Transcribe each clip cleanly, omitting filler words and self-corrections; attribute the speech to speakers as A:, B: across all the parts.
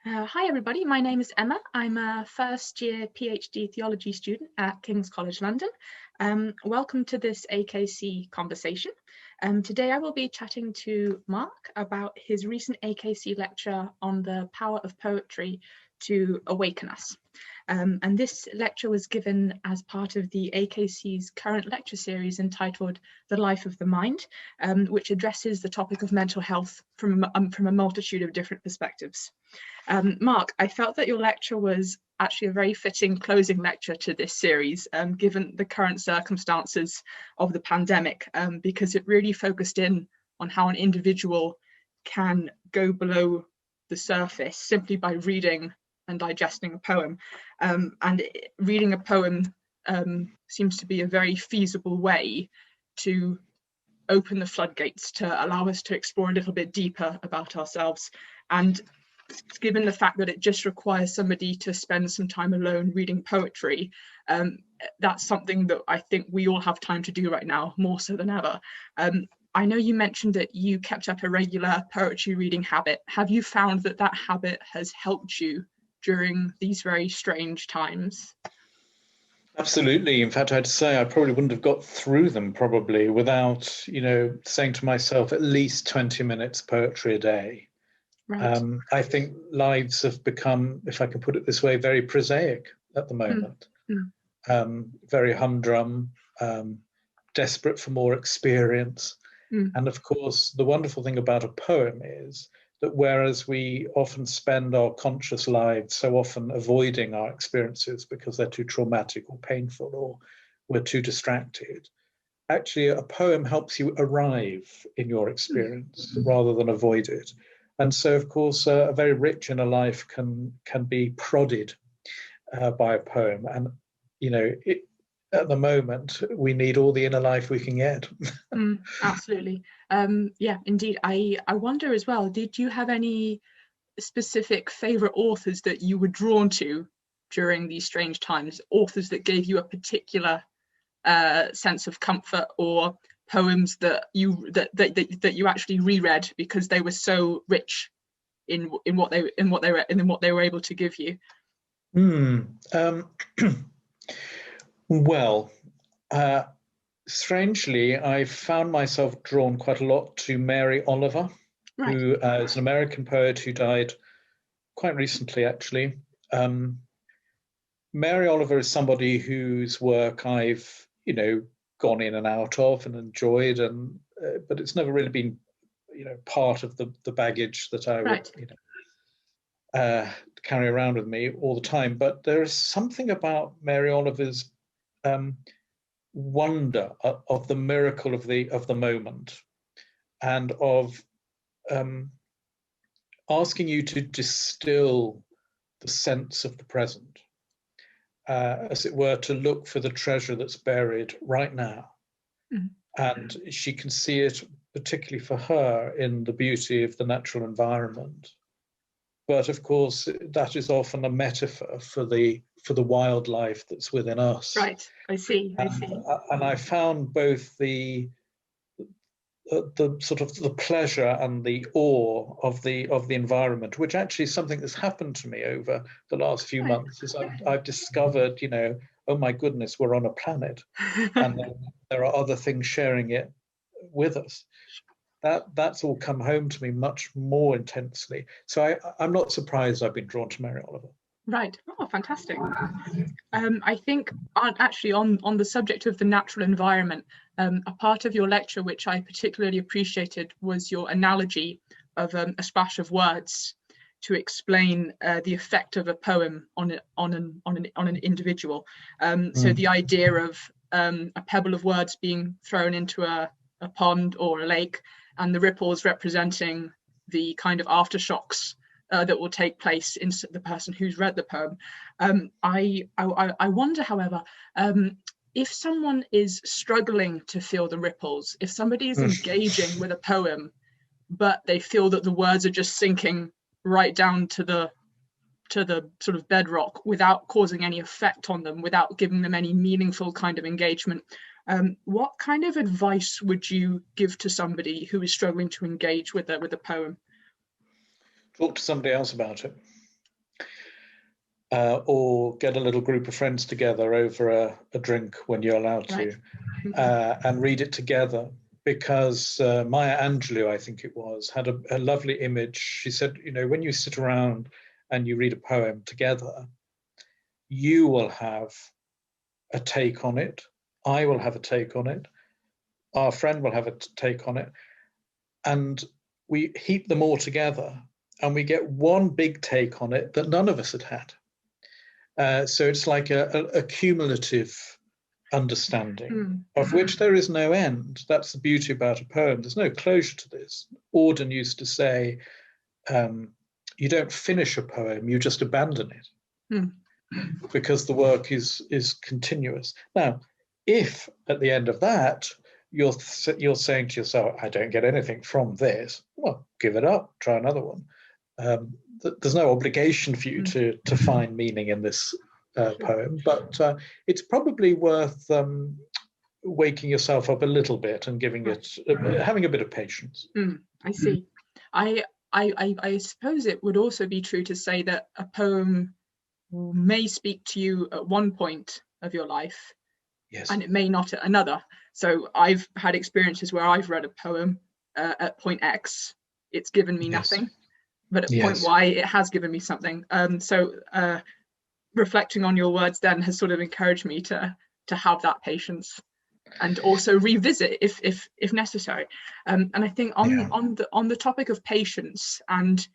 A: Hi everybody, my name is Emma. I'm a first year PhD theology student at King's College London. Welcome to this AKC conversation. Today I will be chatting to Mark about his recent AKC lecture on the power of poetry to awaken us. And this lecture was given as part of the AKC's current lecture series entitled The Life of the Mind, which addresses the topic of mental health from a multitude of different perspectives. Mark, I felt that your lecture was actually a very fitting closing lecture to this series, given the current circumstances of the pandemic, because it really focused in on how an individual can go below the surface simply by reading and digesting a poem. Reading a poem seems to be a very feasible way to open the floodgates to allow us to explore a little bit deeper about ourselves. And given the fact that it just requires somebody to spend some time alone reading poetry, that's something that I think we all have time to do right now, more so than ever. I know you mentioned that you kept up a regular poetry reading habit. Have you found that that habit has helped you during these very strange times?
B: Absolutely. In fact, I'd say I probably wouldn't have got through them probably without, saying to myself at least 20 minutes poetry a day.
A: Right.
B: I think lives have become, if I can put it this way, very prosaic at the moment. Very humdrum, desperate for more experience. And of course, the wonderful thing about a poem is that whereas we often spend our conscious lives so often avoiding our experiences because they're too traumatic or painful or we're too distracted, actually a poem helps you arrive in your experience rather than avoid it. And so, of course, a very rich inner life can be prodded by a poem. And, at the moment, we need all the inner life we can get.
A: Absolutely. Yeah, indeed. I wonder as well, did you have any specific favorite authors that you were drawn to during these strange times? Authors that gave you a particular sense of comfort, or poems that you actually reread because they were so rich in what they were able to give you?
B: Well, strangely, I found myself drawn quite a lot to Mary Oliver,
A: Right.
B: who is an American poet who died quite recently, actually. Mary Oliver is somebody whose work I've, gone in and out of and enjoyed, but it's never really been, part of the baggage that I would, carry around with me all the time. But there is something about Mary Oliver's wonder of the miracle of the moment, and of asking you to distill the sense of the present, as it were, to look for the treasure that's buried right now. And she can see it, particularly for her, in the beauty of the natural environment. But of course, that is often a metaphor for the wildlife that's within us.
A: Right. I see.
B: And I found both the sort of the pleasure and the awe of the environment, which actually is something that's happened to me over the last few months, is I've discovered, oh my goodness, we're on a planet, and there are other things sharing it with us. That's all come home to me much more intensely. So I'm not surprised I've been drawn to Mary Oliver.
A: Right. Oh, fantastic. I think actually on the subject of the natural environment, a part of your lecture which I particularly appreciated was your analogy of a splash of words to explain the effect of a poem on an individual. So the idea of a pebble of words being thrown into a pond or a lake, and the ripples representing the kind of aftershocks that will take place in the person who's read the poem. I wonder, however, if someone is struggling to feel the ripples, if somebody is engaging with a poem, but they feel that the words are just sinking right down to the sort of bedrock without causing any effect on them, without giving them any meaningful kind of engagement, what kind of advice would you give to somebody who is struggling to engage with a poem?
B: Talk to somebody else about it. or get a little group of friends together over a drink when you're allowed to, and read it together. Because Maya Angelou, I think it was, had a lovely image. She said, you know, when you sit around and you read a poem together, you will have a take on it. I will have a take on it. Our friend will have a take on it. And we heap them all together and we get one big take on it that none of us had had. So it's like a cumulative understanding of which there is no end. That's the beauty about a poem. There's no closure to this. Auden used to say, you don't finish a poem, you just abandon it, because the work is continuous. Now, if at the end of that you're saying to yourself, I don't get anything from this, well, give it up, try another one. There's no obligation for you to find meaning in this poem, but it's probably worth waking yourself up a little bit and giving it, having a bit of patience.
A: I see. I suppose it would also be true to say that a poem may speak to you at one point of your life,
B: yes,
A: and it may not at another. So I've had experiences where I've read a poem at point X, it's given me nothing, but at point Y, it has given me something. So reflecting on your words then has sort of encouraged me to have that patience and also revisit if necessary. And I think on the topic of patience and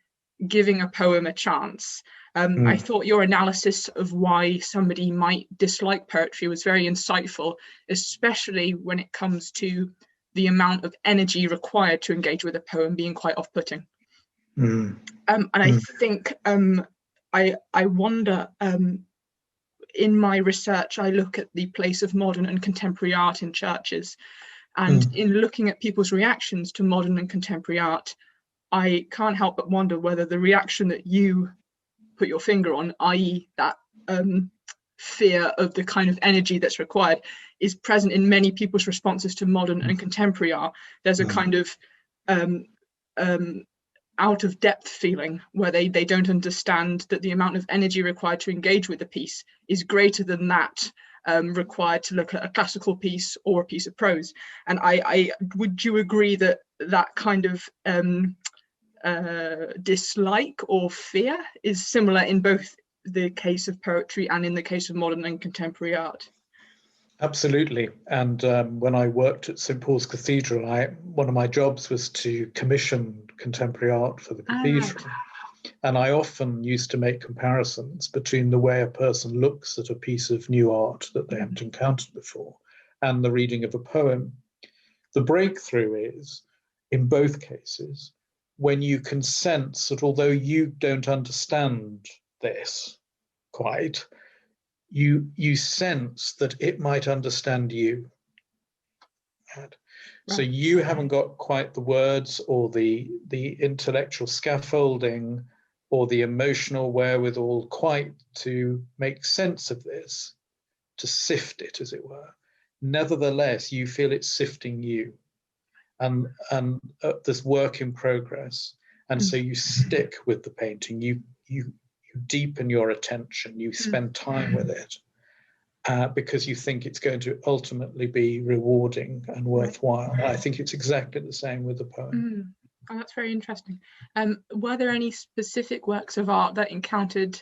A: giving a poem a chance, I thought your analysis of why somebody might dislike poetry was very insightful, especially when it comes to the amount of energy required to engage with a poem being quite off-putting. And I think I wonder, in my research, I look at the place of modern and contemporary art in churches. And in looking at people's reactions to modern and contemporary art, I can't help but wonder whether the reaction that you put your finger on, i.e. that fear of the kind of energy that's required, is present in many people's responses to modern and contemporary art. There's a kind of out of depth feeling where they don't understand that the amount of energy required to engage with the piece is greater than that required to look at a classical piece or a piece of prose. And I would you agree that that kind of dislike or fear is similar in both the case of poetry and in the case of modern and contemporary art?
B: Absolutely. And when I worked at St. Paul's Cathedral, one of my jobs was to commission contemporary art for the cathedral. And I often used to make comparisons between the way a person looks at a piece of new art that they haven't encountered before and the reading of a poem. The breakthrough is, in both cases, when you can sense that although you don't understand this quite, you sense that it might understand you. Right. So you haven't got quite the words or the intellectual scaffolding or the emotional wherewithal quite to make sense of this, to sift it, as it were. Nevertheless, you feel it's sifting you, and this work in progress. And so you stick with the painting. You deepen your attention. You spend time with it because you think it's going to ultimately be rewarding and worthwhile. I think it's exactly the same with the poem.
A: Oh, that's very interesting. Were there any specific works of art that encountered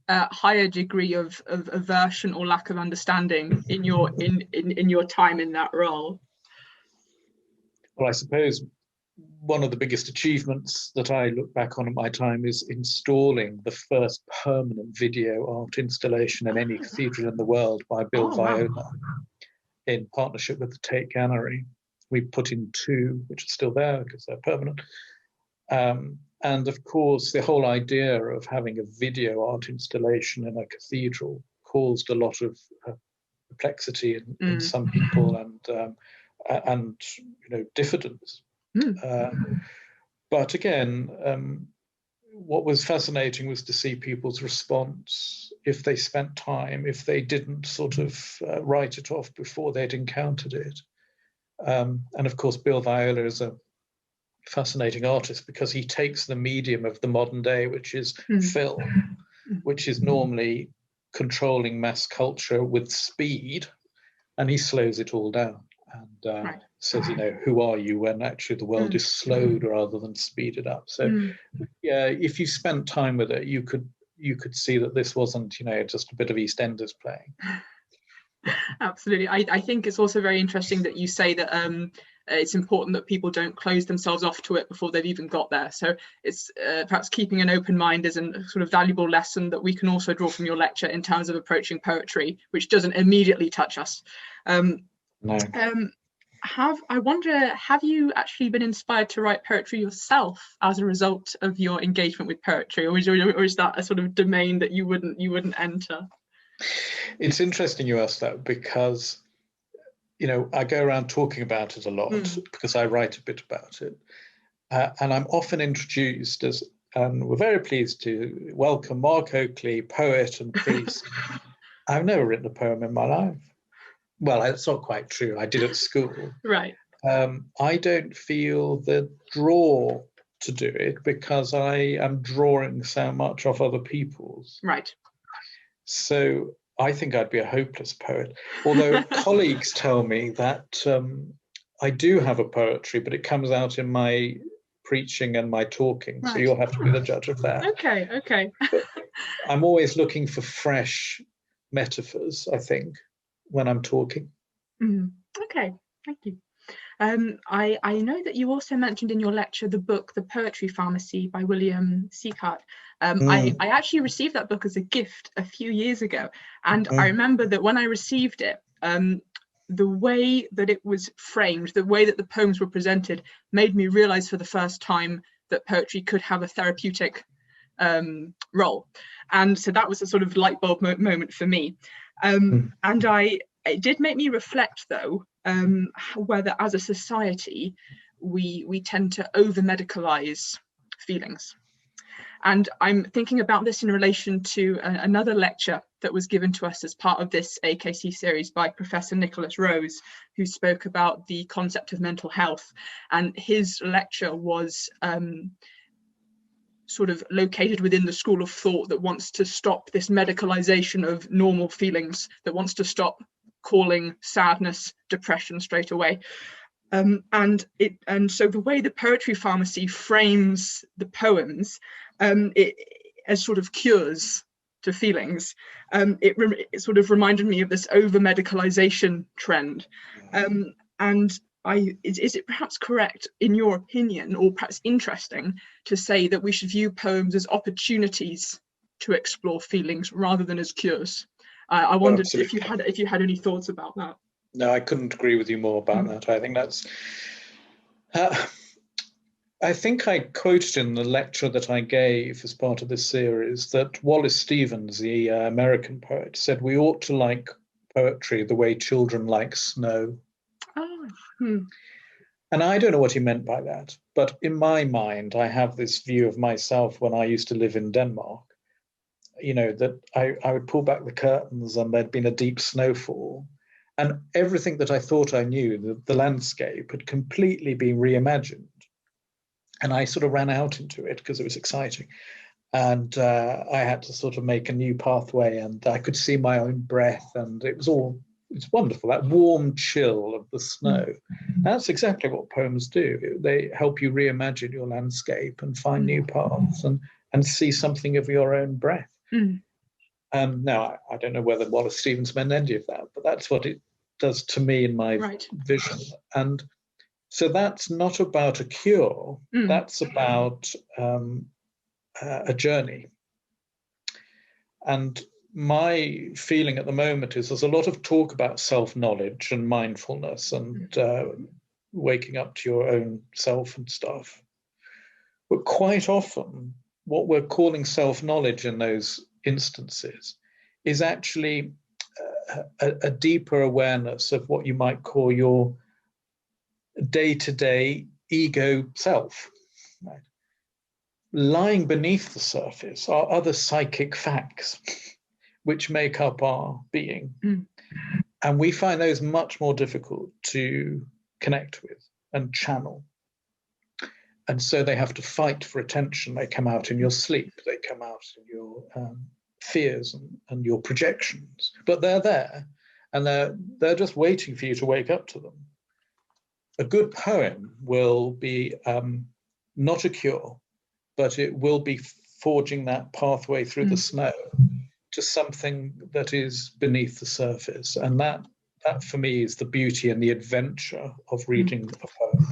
A: a higher degree of aversion or lack of understanding in your time in that role?
B: Well, I suppose one of the biggest achievements that I look back on at my time is installing the first permanent video art installation in any cathedral in the world by Bill Viola in partnership with the Tate Gallery. We put in 2, which are still there because they're permanent. And of course, the whole idea of having a video art installation in a cathedral caused a lot of perplexity in some people and diffidence. But again, what was fascinating was to see people's response if they spent time, if they didn't sort of write it off before they'd encountered it. And of course, Bill Viola is a fascinating artist because he takes the medium of the modern day, which is film, which is normally controlling mass culture with speed, and he slows it all down and says, you know, who are you, when actually the world is slowed rather than speeded up. So yeah, if you spent time with it, you could see that this wasn't, you know, just a bit of EastEnders playing.
A: Absolutely. I think it's also very interesting that you say that it's important that people don't close themselves off to it before they've even got there. So it's perhaps keeping an open mind is a sort of valuable lesson that we can also draw from your lecture in terms of approaching poetry, which doesn't immediately touch us.
B: No.
A: I wonder, have you actually been inspired to write poetry yourself as a result of your engagement with poetry, or is that a sort of domain that you wouldn't enter?
B: It's interesting you ask that, because, you know, I go around talking about it a lot because I write a bit about it, and I'm often introduced as, and we're very pleased to welcome Mark Oakley, poet and priest. I've never written a poem in my life. Well, it's not quite true. I did at school.
A: Right.
B: I don't feel the draw to do it because I am drawing so much off other people's.
A: Right.
B: So I think I'd be a hopeless poet. Although colleagues tell me that I do have a poetry, but it comes out in my preaching and my talking. Right. So you'll have to be the judge of that.
A: Okay.
B: But I'm always looking for fresh metaphors, I think, when I'm talking.
A: Okay, thank you. I know that you also mentioned in your lecture the book The Poetry Pharmacy by William Sieghart. I actually received that book as a gift a few years ago, and I remember that when I received it, the way that it was framed, the way that the poems were presented, made me realize for the first time that poetry could have a therapeutic role. And so that was a sort of light bulb moment for me. And it did make me reflect, though, whether as a society we tend to over-medicalize feelings. And I'm thinking about this in relation to another lecture that was given to us as part of this AKC series by Professor Nicholas Rose, who spoke about the concept of mental health. And his lecture was sort of located within the school of thought that wants to stop this medicalization of normal feelings, that wants to stop calling sadness depression straight away. And so the way the Poetry Pharmacy frames the poems as sort of cures to feelings, it sort of reminded me of this over-medicalization trend. And is it perhaps correct, in your opinion, or perhaps interesting, to say that we should view poems as opportunities to explore feelings rather than as cures? I wondered if you had any thoughts about that.
B: No, I couldn't agree with you more about that. I think that's. I think I quoted in the lecture that I gave as part of this series that Wallace Stevens, the American poet, said we ought to like poetry the way children like snow. And I don't know what he meant by that, but in my mind, I have this view of myself when I used to live in Denmark, you know, that I would pull back the curtains and there'd been a deep snowfall, and everything that I thought I knew, the landscape, had completely been reimagined. And I sort of ran out into it because it was exciting. And I had to sort of make a new pathway, and I could see my own breath, and it's wonderful, that warm chill of the snow. That's exactly what poems do. They help you reimagine your landscape and find new paths and see something of your own breath. Now, I don't know whether Wallace Stevens meant any of that, but that's what it does to me in my vision. And so that's not about a cure, that's about a journey. And my feeling at the moment is there's a lot of talk about self-knowledge and mindfulness and waking up to your own self and stuff. But quite often, what we're calling self-knowledge in those instances is actually a deeper awareness of what you might call your day-to-day ego self. Right? Lying beneath the surface are other psychic facts which make up our being. And we find those much more difficult to connect with and channel. And so they have to fight for attention. They come out in your sleep. They come out in your fears and your projections, but they're there, and they're just waiting for you to wake up to them. A good poem will be not a cure, but it will be forging that pathway through the snow to something that is beneath the surface, and that for me is the beauty and the adventure of reading a poem.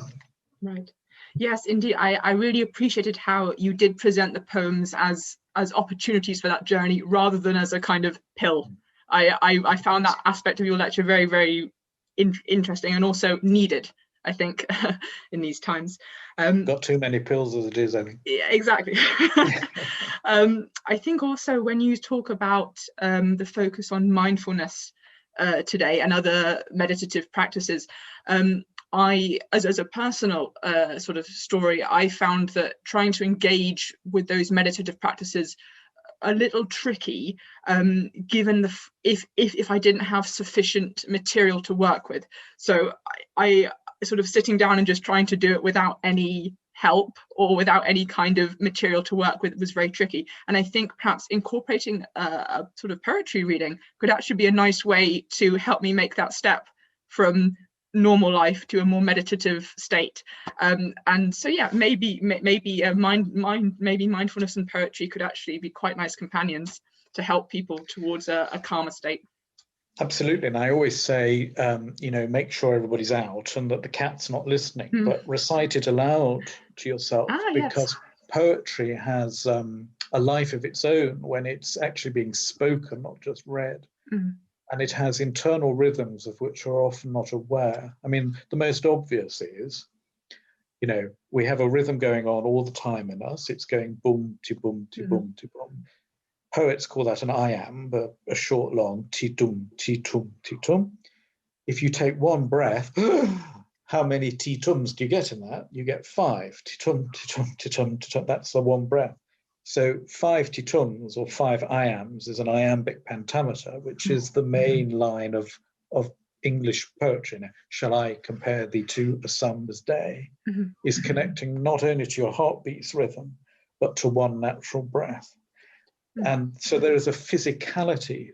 A: Right. Yes, indeed. I really appreciated how you did present the poems as opportunities for that journey rather than as a kind of pill. I found that aspect of your lecture very, very interesting and also needed, I think, in these times.
B: Got too many pills as it is, I think.
A: Yeah, exactly. I think also when you talk about the focus on mindfulness today and other meditative practices, as a personal sort of story, I found that trying to engage with those meditative practices a little tricky, given if I didn't have sufficient material to work with. So I sort of sitting down and just trying to do it without any help or without any kind of material to work with was very tricky. And I think perhaps incorporating a sort of poetry reading could actually be a nice way to help me make that step from normal life to a more meditative state. And so yeah, maybe mindfulness and poetry could actually be quite nice companions to help people towards a calmer state.
B: Absolutely, and I always say, make sure everybody's out and that the cat's not listening, but recite it aloud to yourself, because poetry has a life of its own when it's actually being spoken, not just read. And it has internal rhythms of which we're often not aware. I mean, the most obvious is, we have a rhythm going on all the time in us. It's going boom, ti boom, ti boom, ti boom. Poets call that an iamb, but a short, long ti-tum, ti-tum, ti-tum. If you take one breath, how many ti-tums do you get in that? You get 5. Ti-tum, ti-tum, ti-tum, ti-tum. That's the one breath. So 5 ti-tums or 5 iambs is an iambic pentameter, which is the main line of English poetry. Now, shall I compare thee to a summer's day? Is connecting not only to your heartbeat's rhythm, but to one natural breath. And so there is a physicality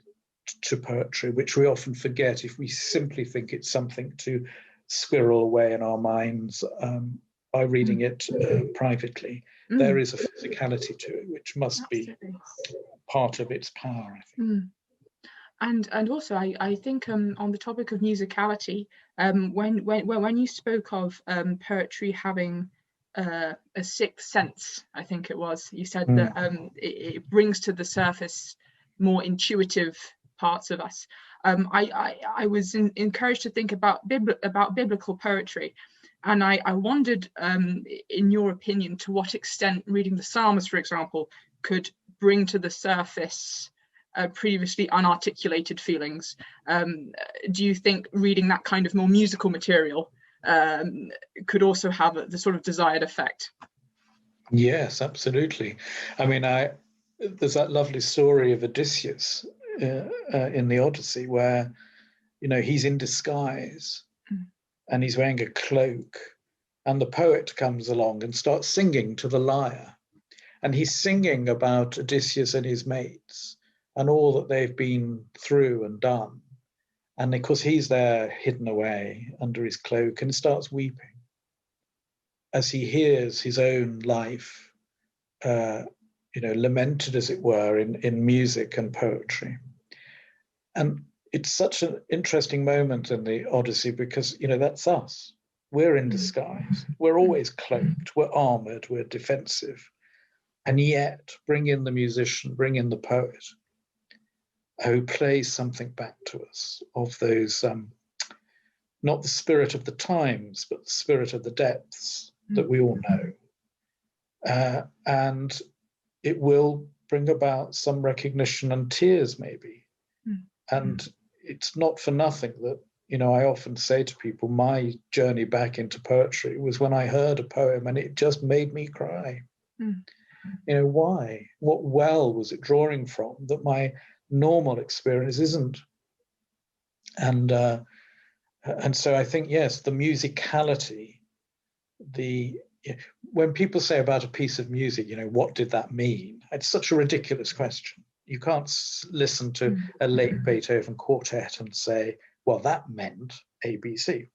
B: to poetry, which we often forget if we simply think it's something to squirrel away in our minds by reading it privately. There is a physicality to it, which must be part of its power, I think.
A: And also, I think on the topic of musicality, when you spoke of poetry having a sixth sense, I think it was, you said that it brings to the surface more intuitive parts of us. I was encouraged to think about biblical poetry, and I wondered, in your opinion, to what extent reading the Psalms, for example, could bring to the surface previously unarticulated feelings. Do you think reading that kind of more musical material could also have the sort of desired effect?
B: Yes, absolutely. I mean, there's that lovely story of Odysseus in the Odyssey where, he's in disguise and he's wearing a cloak, and the poet comes along and starts singing to the lyre, and he's singing about Odysseus and his mates and all that they've been through and done. And of course, he's there hidden away under his cloak and starts weeping as he hears his own life, lamented, as it were, in music and poetry. And it's such an interesting moment in the Odyssey because, that's us. We're in disguise. We're always cloaked. We're armored. We're defensive. And yet, bring in the musician, bring in the poet, who plays something back to us of those, not the spirit of the times, but the spirit of the depths that we all know. And it will bring about some recognition and tears, maybe. And it's not for nothing that, I often say to people, my journey back into poetry was when I heard a poem and it just made me cry. Why? What well was it drawing from that my normal experience isn't? And so I think, yes, the musicality, when people say about a piece of music, what did that mean? It's such a ridiculous question. You can't listen to a late Beethoven quartet and say, well, that meant ABC.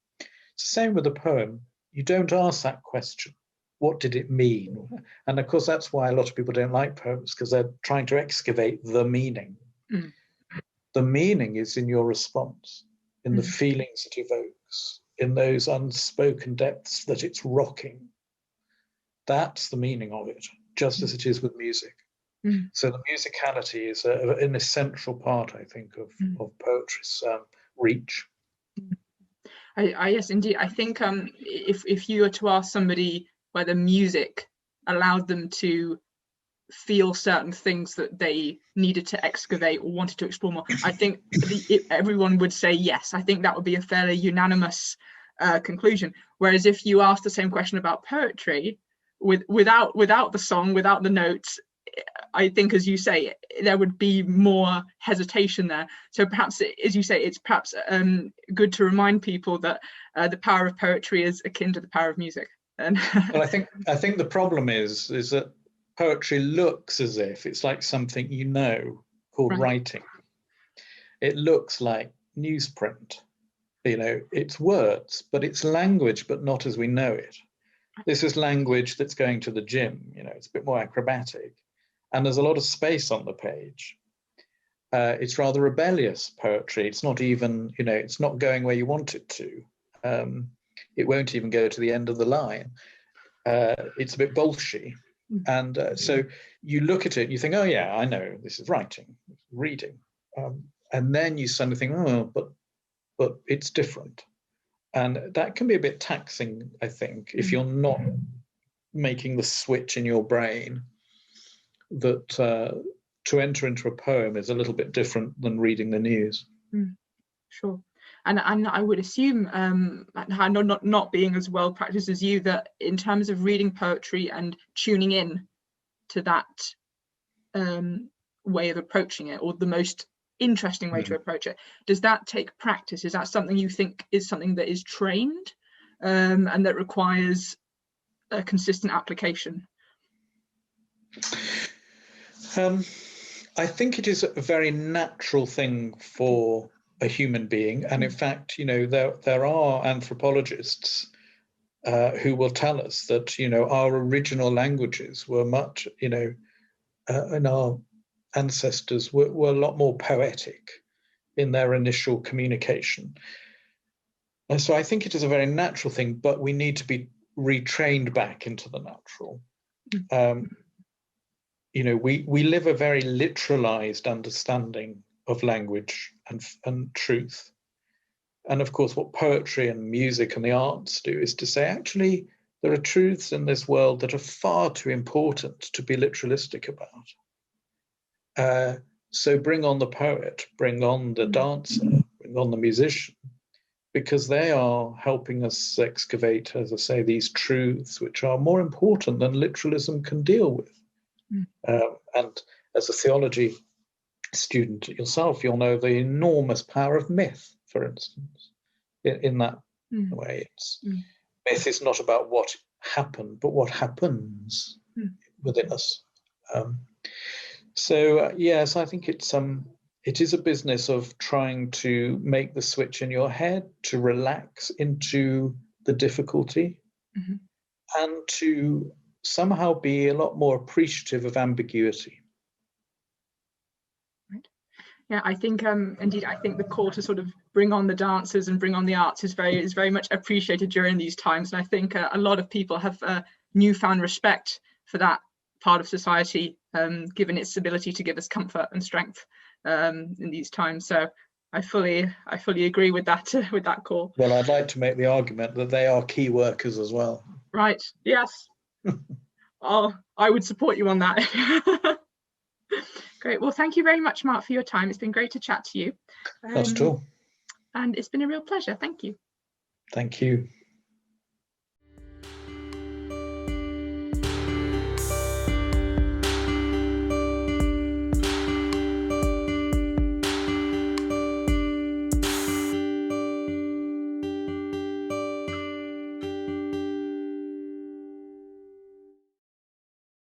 B: Same with a poem. You don't ask that question. What did it mean? And of course, that's why a lot of people don't like poems, because they're trying to excavate the meaning. The meaning is in your response, in the feelings it evokes, in those unspoken depths that it's rocking. That's the meaning of it, just as it is with music. So the musicality is an essential part, I think, of poetry's reach.
A: Yes, indeed. I think if you were to ask somebody whether music allowed them to feel certain things that they needed to excavate or wanted to explore more, I think everyone would say yes. I think that would be a fairly unanimous conclusion. Whereas if you ask the same question about poetry, without the song, without the notes, I think, as you say, there would be more hesitation there. So perhaps, as you say, it's perhaps good to remind people that the power of poetry is akin to the power of music. And
B: well, I think the problem is that poetry looks as if it's like something called writing. It looks like newsprint. It's words, but it's language, but not as we know it. This is language that's going to the gym. It's a bit more acrobatic. And there's a lot of space on the page. It's rather rebellious poetry. It's not even, it's not going where you want it to. It won't even go to the end of the line. It's a bit bolshy. And so you look at it and you think, oh yeah, I know, this is writing, reading. And then you suddenly think, oh, but it's different. And that can be a bit taxing, I think, if you're not making the switch in your brain that to enter into a poem is a little bit different than reading the news.
A: Sure. And I would assume, not being as well practiced as you, that in terms of reading poetry and tuning in to that way of approaching it, or the most interesting way to approach it, does that take practice? Is that something you think is something that is trained and that requires a consistent application?
B: I think it is a very natural thing for a human being, and in fact, there are anthropologists who will tell us that our original languages were much, and our ancestors were a lot more poetic in their initial communication. And so I think it is a very natural thing, but we need to be retrained back into the natural. We live a very literalized understanding of language and truth. And of course, what poetry and music and the arts do is to say, actually, there are truths in this world that are far too important to be literalistic about. So bring on the poet, bring on the dancer, bring on the musician, because they are helping us excavate, as I say, these truths which are more important than literalism can deal with. And as a theology student yourself, you'll know the enormous power of myth, for instance, in that way. Myth is not about what happened, but what happens within us. Yes, I think it is a business of trying to make the switch in your head, to relax into the difficulty, and to somehow be a lot more appreciative of ambiguity.
A: Right. Yeah, I think indeed, I think the call to sort of bring on the dancers and bring on the arts is very much appreciated during these times, and I think a lot of people have newfound respect for that part of society, given its ability to give us comfort and strength in these times. So I fully agree with that call.
B: Well, I'd like to make the argument that they are key workers as well.
A: Right. Yes. I would support you on that. Great. Well, thank you very much, Mark, for your time. It's been great to chat to you.
B: Not at all.
A: And it's been a real pleasure. Thank you.
B: Thank you.